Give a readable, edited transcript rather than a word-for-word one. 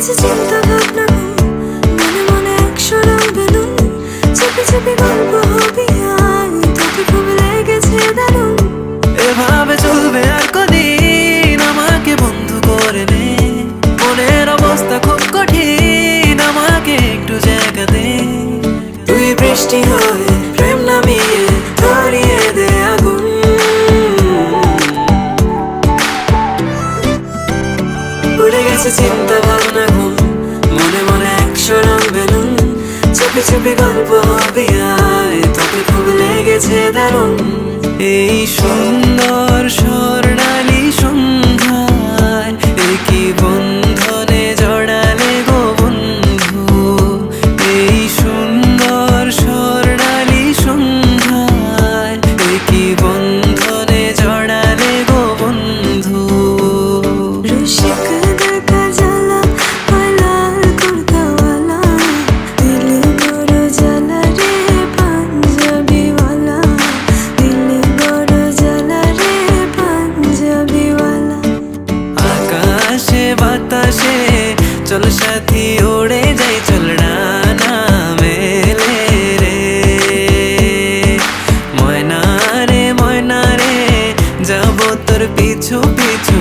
গেছে চিন্তা ভাবনা মনে মনে একশো রং বেলুন চেপে চেপে গল্প হবি আর তোকে খুব লেগেছে দারুণ। এভাবে চলবে আর কদিন, আমাকে বন্ধু করে নে, মনের অবস্থা খুব কঠিন, আমাকে একটু জায়গা দে। তুই বৃষ্টি হয়ে প্রেম নামিয়ে ধরিয়ে দে আগুন। উড়ে গেছে চিন্তা ভাবনা মনে মনে একশো রং বেলুন চেপে চেপে গল্প হবে আয় তোকে খুব লেগেছে দারুণ। এই সুন্দর স্বর্ণালী সন্ধ্যায় একই বন্ধনে জড়ালে গো বন্ধু। এই সুন্দর স্বর্ণালী সন্ধ্যায় একই বন্ধনে জড়ালে গো বন্ধু। রসিকদের কাজলা পালাল কুর্তাওয়ালা দিলে বড় জ্বালা রে পাঞ্জাবিওয়ালা দিলে বড় জ্বালা রে পাঞ্জাবিওয়ালা। আকাশে বাতাসে চল সাথী উড়ে যাই, চল ডানা মেলে রে। ময়না রে যাব তোর পিছু পিছু।